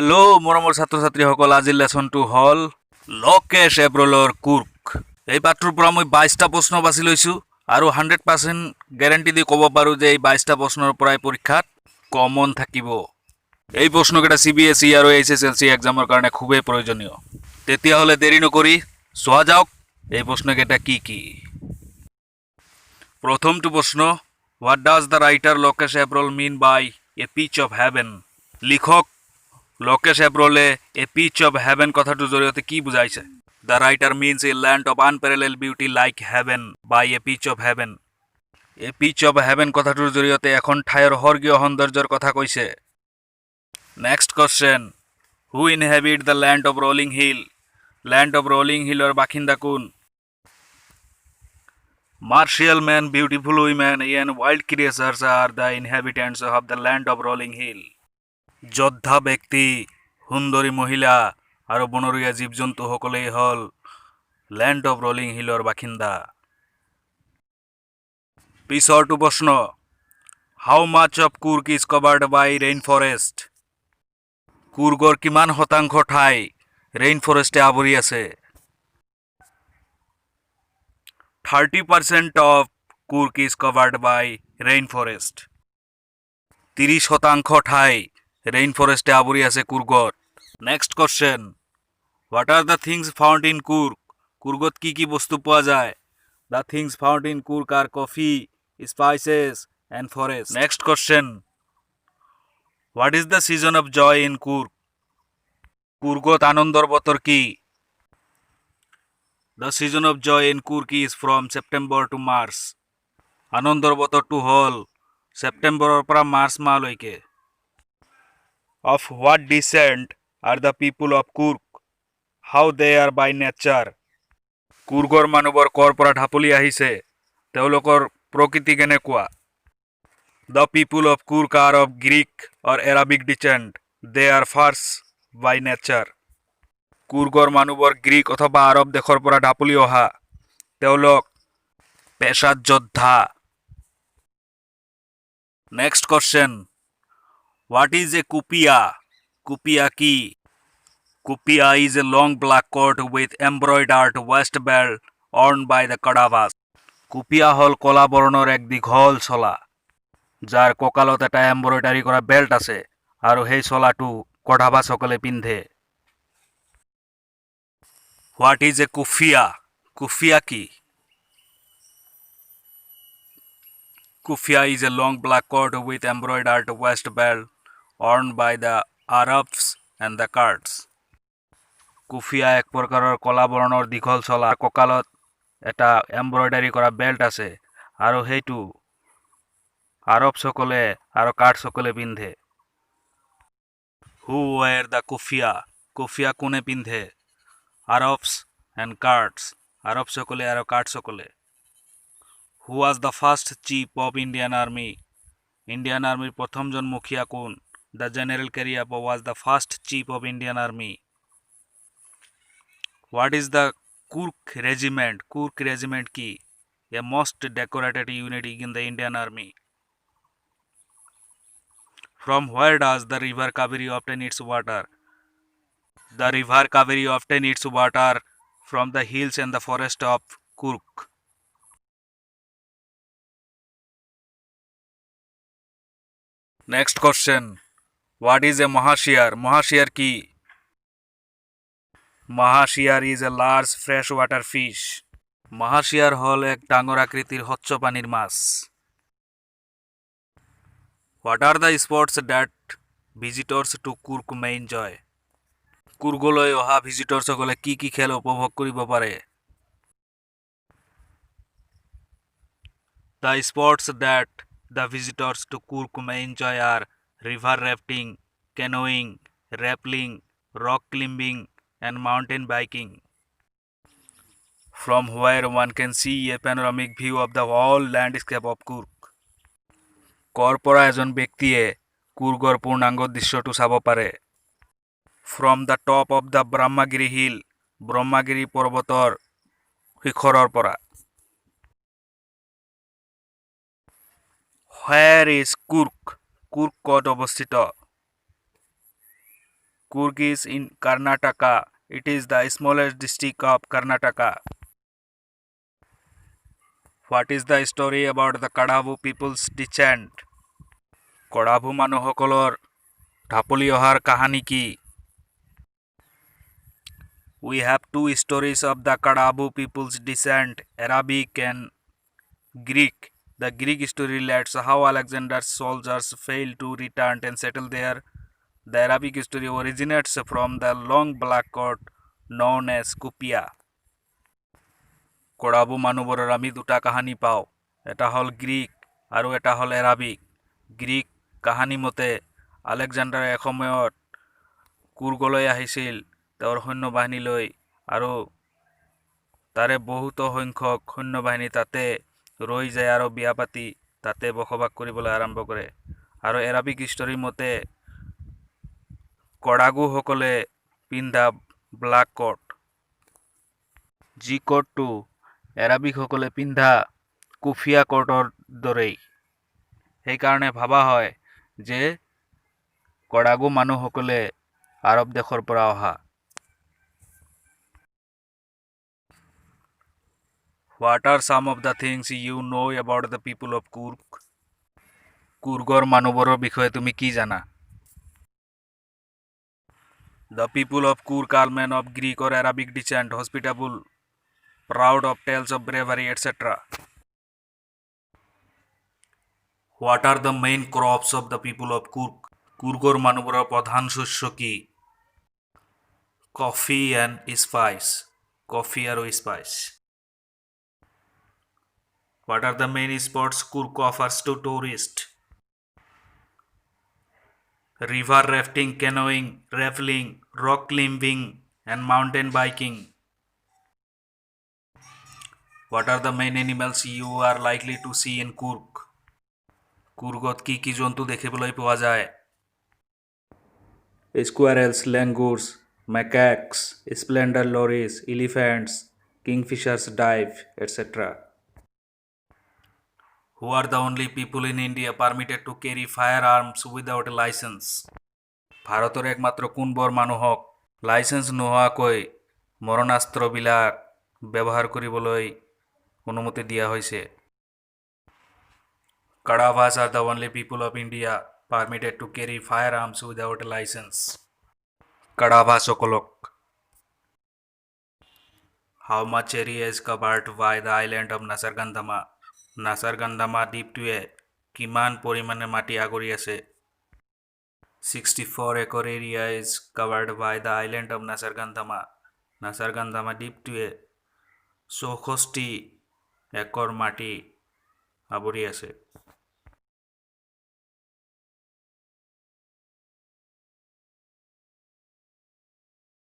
Hello মৰমৰ ছাত্ৰ ছাত্ৰীসকল, আজিৰ লেসনটো হল লোকেশ এব্ৰলৰ কুৰ্ক। এই পাঠটোৰ পৰা মই 22টা প্ৰশ্ন বাছি লৈছোঁ আৰু 100% গ্যাৰান্টি দি ক'ব পাৰোঁ যে এই 22টা প্ৰশ্নৰ পৰাই পৰীক্ষাত কমন থাকিব। এই প্ৰশ্নকেইটা CBSE আৰু HSLC এক্সামৰ কাৰণে খুবেই প্ৰয়োজনীয়। তেতিয়াহ'লে দেৰি নকৰি চোৱা যাওক এই প্ৰশ্নকেইটা কি কি। প্ৰথমটো প্ৰশ্ন, what does the writer Lokesh Abrol mean by a piece of heaven? লিখক লোকেশ এব্ৰলে এ পিচ অফ হেভেন কথাটোৰ জৰিয়তে কি বুজাইছে? The writer means a land of unparalleled beauty like heaven by a piece of heaven. A piece of heaven কথাটোৰ জৰিয়তে এখন ঠাইৰ স্বৰ্গীয় সৌন্দৰ্যৰ কথা কৈছে। Next question, who inhabit the land of rolling hill? Land of rolling হিলৰ বাসিন্দা কোন? Martial man, beautiful women and wild creatures are the inhabitants of the land of rolling hill. যোদ্ধা ব্যক্তি, সুন্দৰী মহিলা আৰু বনৰীয়া জীৱ জন্তুসকলেই হ'ল লেণ্ড অফ ৰলিং হিলৰ বাসিন্দা। পিছৰটো প্ৰশ্ন, how much of Coorg is covered by rain forest? কুৰ্গৰ কিমান শতাংশ ঠাই ৰেইন ফৰেষ্টে আৱৰি আছে? 30% of Coorg is covered by rain forest. 30% ঠাই ৰেইন ফৰেষ্টে আৱৰি আছে কুৰ্গত। Next question, what are the things found in Coorg? কুৰ্গত কি কি বস্তু পোৱা যায়? The things found in Coorg are coffee, spices and forest. Next question, what is the season of joy in Coorg? কুৰ্গত আনন্দৰ বতৰ কি? The season of joy in Coorg is from September to March. আনন্দৰ বতৰটো হ'ল ছেপ্টেম্বৰৰ পৰা মাৰ্চ মাহলৈকে। Of what descent are the people of Kurk? How they are by nature? কুৰ্গৰ মানুহবোৰ ক'ৰ পৰা ঢাপলি আহিছে? তেওঁলোকৰ প্ৰকৃতি কেনেকুৱা? The people of Kurk are of Greek or Arabic descent. They are fierce by nature. কুৰ্গৰ মানুহবোৰ গ্ৰীক অথবা আৰৱ দেশৰ পৰা ঢাপলি অহা। তেওঁলোক পেছাত যোদ্ধা। Next question, what is a kupya? Kupya কি? Kupya is a long black coat with embroidered waist belt worn by the Kodavas. Kupya হ'ল ক'লা বৰণৰ এক দীঘল চোলা যাৰ কঁকালত এটা এমব্ৰইডাৰী কৰা বেল্ট আছে আৰু সেই চোলাটো কডাভাছসকলে পিন্ধে। What is A kufiya? Kufiya কি? Kufiya is a long black coat with embroidered waist belt worn by the Arabs and the Kurds. Kufiya এক প্ৰকাৰৰ ক'লা বৰণৰ দীঘল চোলা, কঁকালত এটা এমব্ৰইডাৰী কৰা বেল্ট আছে আৰু সেইটো আৰবসকলে আৰু কাৰ্ডছসকলে পিন্ধে। হু ৱেৰ দ্য কুফিয়া? কুফিয়া কোনে পিন্ধে? আৰবছ এণ্ড কাৰ্ডছ, আৰবসকলে আৰু কাৰ্ডছসকলে। Who was the first chief of Indian army? Indian আৰ্মিৰ প্ৰথমজন মুখীয়া কোন? The General Cariappa was the first chief of Indian army. What is the Coorg regiment? Coorg regiment কি? A most decorated unit in the Indian army. From where does the river Kaveri obtain its water? The river Kaveri obtain its water from the hills and the forest of Kurk. Next question, what is a mahashiyar? Mahashiyar ki? Mahashiyar is a large freshwater fish. Mahashiyar hol ek ডাঙৰ আকৃতিৰ স্বচ্ছ পানীৰ মাছ। What are the sports that visitors to Kurk may enjoy? কুৰ্গলৈ অহা ভিজিটৰসকলে কি কি খেল উপভোগ কৰিব পাৰে? The sports that the visitors to Kurk may enjoy are river rafting, canoeing, rappelling, rock climbing and mountain biking. From where one can see a panoramic view of the whole landscape of Kurk. ক'ৰ পৰা এজন ব্যক্তিয়ে কুৰ্গৰ পূৰ্ণাংগ দৃশ্যটো চাব পাৰে? From the top of the ব্ৰহ্মগিৰি hill, ব্ৰহ্মগিৰি পৰ্বতৰ শিখৰৰ পৰা। Where is Kurk? কুৰ্ক ক'ত অৱস্থিত? Coorg is in Karnataka. It is the smallest district of Karnataka. What is the story about the Kadavu people's descent? কড়াভু মানুহসকলৰ ঢাপলি অহাৰ কাহানী কি? We have two stories of the Kadavu people's descent, Arabic and Greek. The Greek story relates how Alexander's soldiers failed to return and settle there. The Arabic story originates from the long black coat known as Kupia. কড়াবু মানুহবোৰৰ আমি দুটা কাহানী পাওঁ, এটা হ'ল Greek আৰু এটা হ'ল Arabic. Greek কাহানী মতে আলেকজাণ্ডাৰে এসময়ত কুৰ্গলৈ আহিছিল তেওঁৰ সৈন্যবাহিনী লৈ আৰু তাৰে বহুতো সংখ্যক সৈন্যবাহিনী তাতে ৰৈ যায় আৰু বিয়া পাতি তাতে বসবাস কৰিবলৈ আৰম্ভ কৰে। আৰু এৰাবিক ষ্টৰী মতে কড়াগুসকলে পিন্ধা ব্লাক কোট, যি কোটটো এৰাবিকসকলে পিন্ধা কুফিয়া কোটৰ দৰেই। সেইকাৰণে ভাবা হয় যে কড়াগু মানুহসকলে আৰব দেশৰ পৰা অহা। What are some of the things you know about the people of Coorg? কুৰ্গৰ মানুহবোৰৰ বিষয়ে তুমি কি জানা? The people of Coorg are men of Greek or Arabic descent, hospitable, proud of tales of bravery, etc. What are the main crops of the people of Coorg? কুৰ্গৰ মানুহবোৰৰ প্ৰধান শস্য কি? Coffee and spice. Coffee আৰু spice. What are the main sports Coorg offers to tourists? River rafting, canoeing, rappelling, rock climbing, and mountain biking. What are the main animals you are likely to see in Coorg? কুৰ্গত কি কি জন্তু দেখিবলৈ পোৱা যায়? Squirrels, langurs, macaques, splendor lorries, elephants, kingfishers dive, etc. Who are the only people in India permitted to carry firearms without a license? ভাৰতৰ একমাত্ৰ কোনবোৰ মানুহক লাইচেন্স নোহোৱাকৈ মৰণাস্ত্ৰবিলাক ব্যৱহাৰ কৰিবলৈ অনুমতি দিয়া হৈছে? Kadavas are the only people of India permitted to carry firearms without a license. Kadavasokolok. How much area is covered by the island of Nasargandama? Nasargandama দ্বীপটোৱে কিমান পৰিমাণে মাটি আগুৰি আছে? 64 acre area is covered by the island of Nasargandama. Nasargandama দ্বীপটোৱে 64 একৰ মাটি আৱৰি আছে।